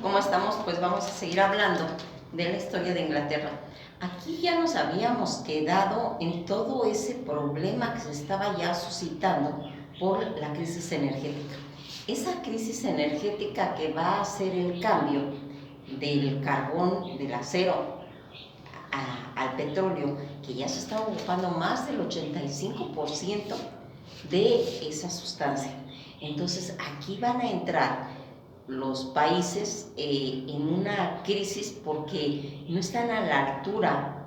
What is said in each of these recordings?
¿Cómo estamos? Pues vamos a seguir hablando de la historia de Inglaterra. Aquí ya nos habíamos quedado en todo ese problema que se estaba ya suscitando por la crisis energética. Esa crisis energética que va a hacer el cambio del carbón, del acero, al petróleo, que ya se está ocupando más del 85% de esa sustancia. Entonces aquí van a entrar los países en una crisis porque no están a la altura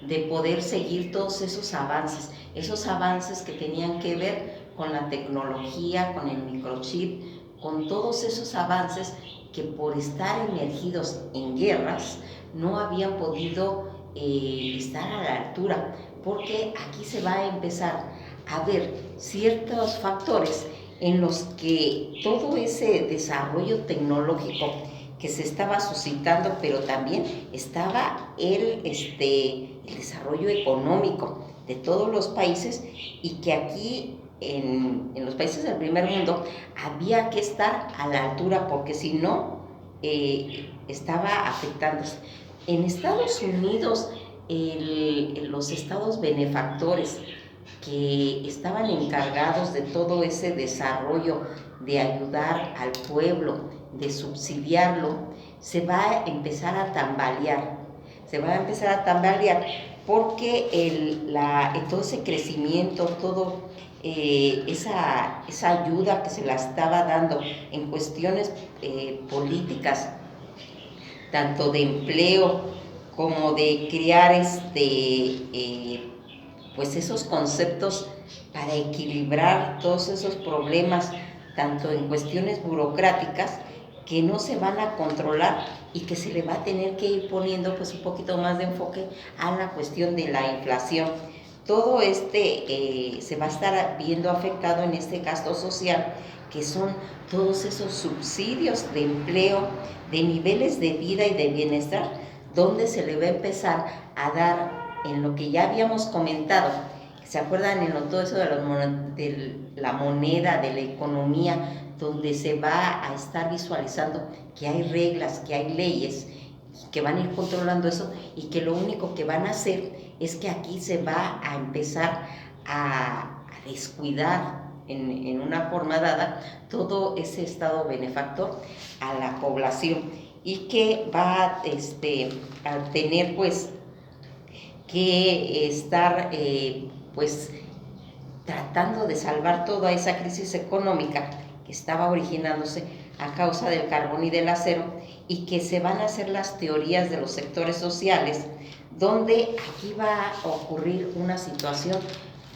de poder seguir todos esos avances que tenían que ver con la tecnología, con el microchip, con todos esos avances que por estar emergidos en guerras no habían podido estar a la altura, porque aquí se va a empezar a ver ciertos factores en los que todo ese desarrollo tecnológico que se estaba suscitando, pero también estaba el desarrollo económico de todos los países, y que aquí en los países del primer mundo había que estar a la altura, porque si no, estaba afectándose. En Estados Unidos, los estados benefactores que estaban encargados de todo ese desarrollo, de ayudar al pueblo, de subsidiarlo, se va a empezar a tambalear. Se va a empezar a tambalear porque todo ese crecimiento, todo esa ayuda que se la estaba dando en cuestiones políticas, tanto de empleo como de crear pues esos conceptos para equilibrar todos esos problemas, tanto en cuestiones burocráticas que no se van a controlar y que se le va a tener que ir poniendo pues un poquito más de enfoque a la cuestión de la inflación. Todo se va a estar viendo afectado en este gasto social, que son todos esos subsidios de empleo, de niveles de vida y de bienestar, donde se le va a empezar a dar en lo que ya habíamos comentado. ¿Se acuerdan en todo eso de la moneda, de la economía, donde se va a estar visualizando que hay reglas, que hay leyes que van a ir controlando eso, y que lo único que van a hacer es que aquí se va a empezar a descuidar en una forma dada todo ese estado benefactor a la población, y que va a tener pues que estar pues tratando de salvar toda esa crisis económica que estaba originándose a causa del carbón y del acero, y que se van a hacer las teorías de los sectores sociales, donde aquí va a ocurrir una situación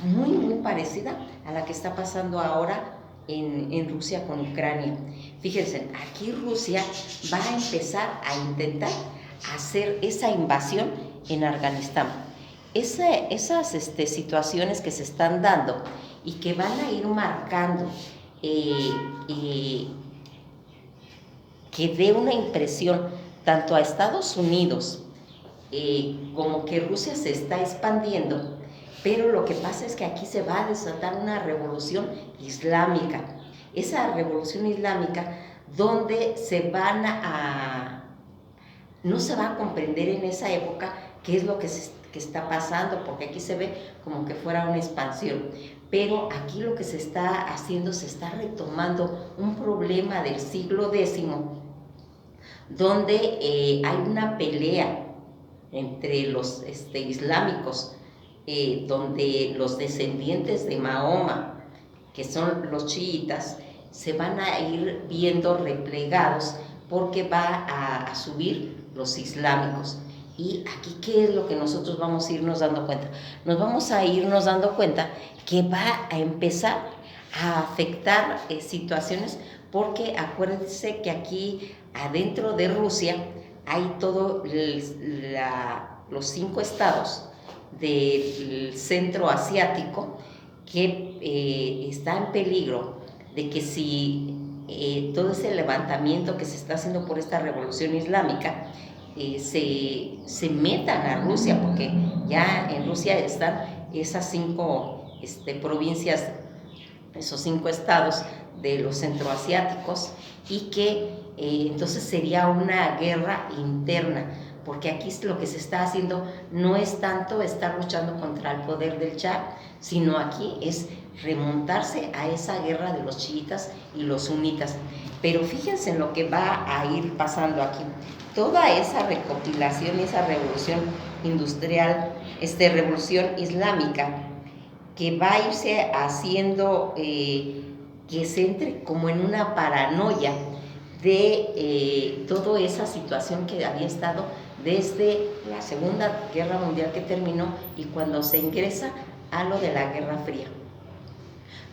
muy parecida a la que está pasando ahora en Rusia con Ucrania. Fíjense, aquí Rusia va a empezar a intentar hacer esa invasión en Afganistán. Esas situaciones que se están dando y que van a ir marcando que dé una impresión tanto a Estados Unidos como que Rusia se está expandiendo, pero lo que pasa es que aquí se va a desatar una revolución islámica. Esa revolución islámica donde no se va a comprender en esa época qué es lo que está pasando, porque aquí se ve como que fuera una expansión, pero aquí lo que se está haciendo, se está retomando un problema del siglo X, donde hay una pelea entre los islámicos, donde los descendientes de Mahoma, que son los chiitas, se van a ir viendo replegados porque va a subir los islámicos. Y aquí, ¿qué es lo que nosotros vamos a irnos dando cuenta? Nos vamos a irnos dando cuenta que va a empezar a afectar situaciones, porque acuérdense que aquí adentro de Rusia hay todos los 5 estados del centro asiático que está en peligro de que si todo ese levantamiento que se está haciendo por esta revolución islámica se metan a Rusia, porque ya en Rusia están esas 5 provincias, esos 5 estados de los centroasiáticos y que entonces sería una guerra interna, porque aquí lo que se está haciendo no es tanto estar luchando contra el poder del Shah, sino aquí es remontarse a esa guerra de los chiitas y los sunitas. Pero fíjense en lo que va a ir pasando aquí. Toda esa recopilación, esa revolución industrial, revolución islámica, que va a irse haciendo que se entre como en una paranoia de toda esa situación que había estado desde la Segunda Guerra Mundial que terminó y cuando se ingresa a lo de la Guerra Fría.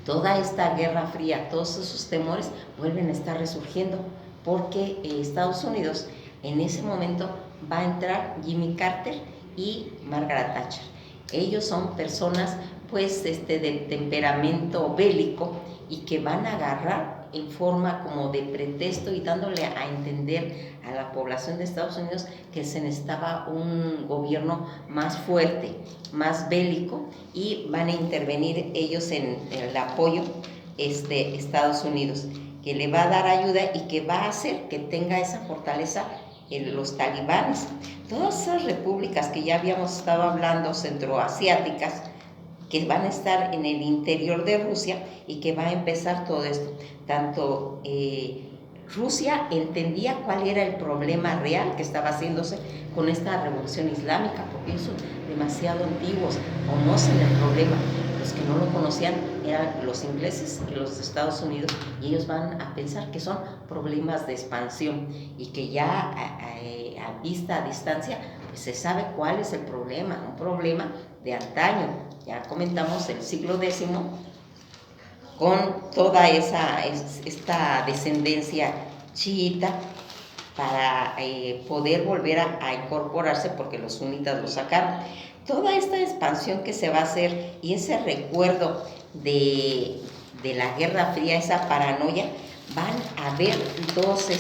Toda esta Guerra Fría, todos esos temores vuelven a estar resurgiendo porque Estados Unidos en ese momento va a entrar Jimmy Carter y Margaret Thatcher. Ellos son personas pues de temperamento bélico y que van a agarrar en forma como de pretexto y dándole a entender a la población de Estados Unidos que se necesitaba un gobierno más fuerte, más bélico, y van a intervenir ellos en el apoyo Estados Unidos, que le va a dar ayuda y que va a hacer que tenga esa fortaleza en los talibanes. Todas esas repúblicas que ya habíamos estado hablando, centroasiáticas, que van a estar en el interior de Rusia y que va a empezar todo esto. Tanto Rusia entendía cuál era el problema real que estaba haciéndose con esta revolución islámica, porque ellos son demasiado antiguos, conocen el problema. Los que no lo conocían eran los ingleses y los de Estados Unidos, y ellos van a pensar que son problemas de expansión y que ya a vista, a distancia, pues se sabe cuál es el problema, un problema de antaño. Ya comentamos el siglo X, con toda esta descendencia chiita, para poder volver a incorporarse, porque los sunitas lo sacaron. Toda esta expansión que se va a hacer y ese recuerdo de la Guerra Fría, esa paranoia, van a haber dos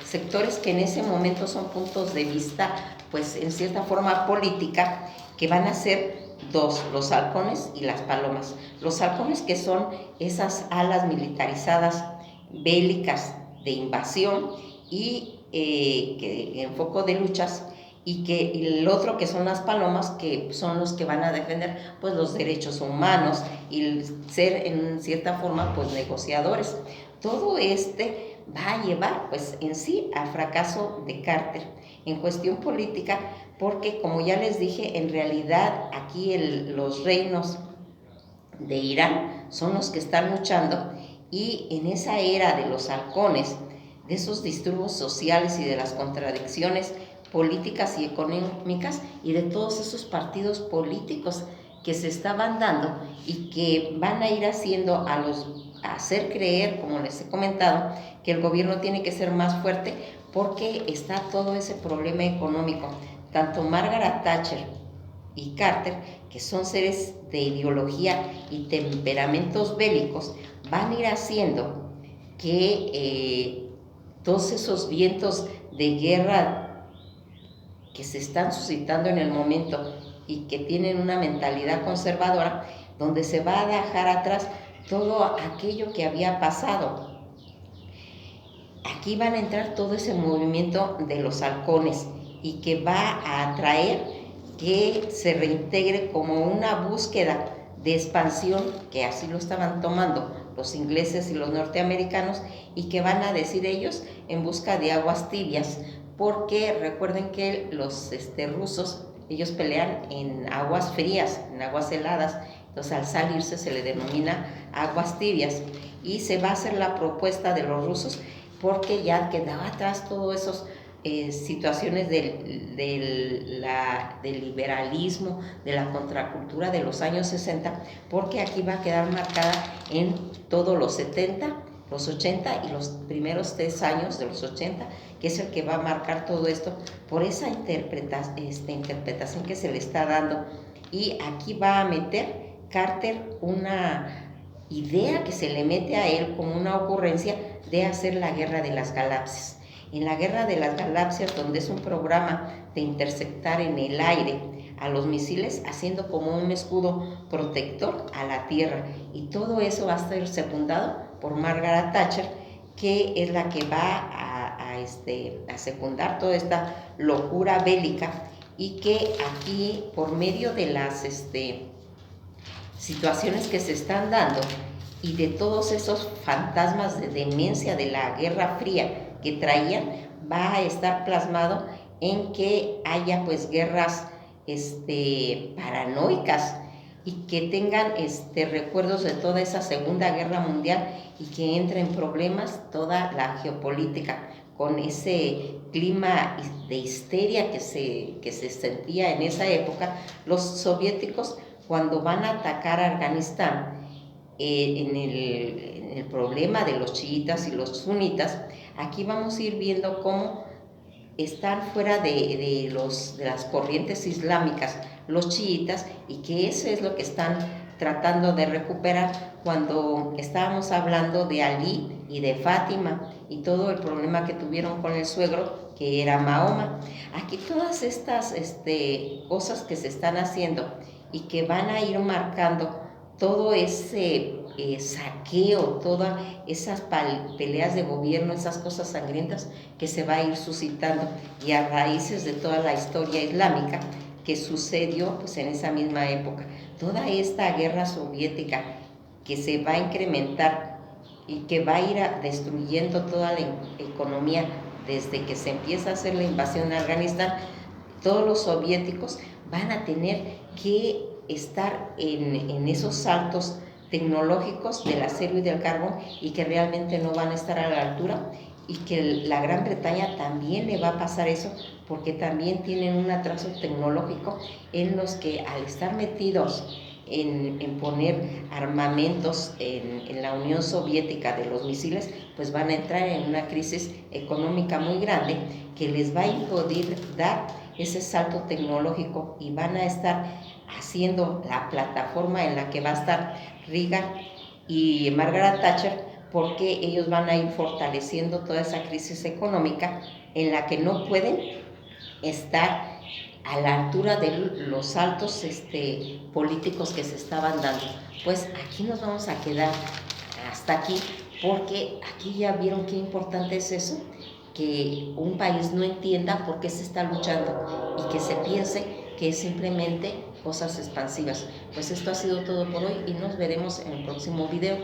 sectores que en ese momento son puntos de vista, pues en cierta forma política, que van a ser dos: los halcones y las palomas. Los halcones, que son esas alas militarizadas bélicas de invasión y que en foco de luchas, y el otro, que son las palomas, que son los que van a defender pues los derechos humanos y ser en cierta forma pues negociadores. Todo va a llevar pues en sí al fracaso de Carter en cuestión política, porque como ya les dije, en realidad aquí los reinos de Irán son los que están luchando, y en esa era de los halcones, de esos disturbios sociales y de las contradicciones políticas y económicas y de todos esos partidos políticos que se estaban dando y que van a ir haciendo a hacer creer, como les he comentado, que el gobierno tiene que ser más fuerte, porque está todo ese problema económico. Tanto Margaret Thatcher y Carter, que son seres de ideología y temperamentos bélicos, van a ir haciendo que todos esos vientos de guerra que se están suscitando en el momento y que tienen una mentalidad conservadora, donde se va a dejar atrás todo aquello que había pasado. Aquí van a entrar todo ese movimiento de los halcones, y que va a atraer que se reintegre como una búsqueda de expansión, que así lo estaban tomando los ingleses y los norteamericanos, y que van a decir ellos en busca de aguas tibias, porque recuerden que los rusos, ellos pelean en aguas frías, en aguas heladas. Entonces al salirse se le denomina aguas tibias, y se va a hacer la propuesta de los rusos, porque ya quedaba atrás todas esas situaciones del liberalismo, de la contracultura de los años 60, porque aquí va a quedar marcada en todos los 70, los 80 y los primeros 3 años de los 80, que es el que va a marcar todo esto por esa interpretación que se le está dando. Y aquí va a meter Carter una idea que se le mete a él como una ocurrencia de hacer la Guerra de las Galaxias. En la Guerra de las Galaxias, donde es un programa de interceptar en el aire a los misiles, haciendo como un escudo protector a la Tierra, y todo eso va a ser secundado por Margaret Thatcher, que es la que va a secundar toda esta locura bélica, y que aquí, por medio de las situaciones que se están dando y de todos esos fantasmas de demencia de la Guerra Fría que traían, va a estar plasmado en que haya pues guerras paranoicas, y que tengan recuerdos de toda esa Segunda Guerra Mundial, y que entre en problemas toda la geopolítica, con ese clima de histeria que se sentía en esa época. Los soviéticos, cuando van a atacar a Afganistán, en el problema de los chiitas y los sunitas, aquí vamos a ir viendo cómo están fuera de las corrientes islámicas los chiitas, y que eso es lo que están tratando de recuperar, cuando estábamos hablando de Ali y de Fátima y todo el problema que tuvieron con el suegro, que era Mahoma. Aquí todas estas cosas que se están haciendo y que van a ir marcando todo ese saqueo, todas esas peleas de gobierno, esas cosas sangrientas que se va a ir suscitando, y a raíces de toda la historia islámica que sucedió pues en esa misma época. Toda esta guerra soviética que se va a incrementar y que va a ir destruyendo toda la economía desde que se empieza a hacer la invasión a Afganistán. Todos los soviéticos van a tener que estar en esos saltos tecnológicos del acero y del carbón, y que realmente no van a estar a la altura, y que la Gran Bretaña también le va a pasar eso, porque también tienen un atraso tecnológico, en los que al estar metidos en poner armamentos en la Unión Soviética de los misiles, pues van a entrar en una crisis económica muy grande, que les va a impedir dar ese salto tecnológico, y van a estar haciendo la plataforma en la que va a estar Reagan y Margaret Thatcher, porque ellos van a ir fortaleciendo toda esa crisis económica, en la que no pueden estar a la altura de los saltos políticos que se estaban dando. Pues aquí nos vamos a quedar hasta aquí, porque aquí ya vieron qué importante es eso, que un país no entienda por qué se está luchando, y que se piense que es simplemente cosas expansivas. Pues esto ha sido todo por hoy, y nos veremos en el próximo video.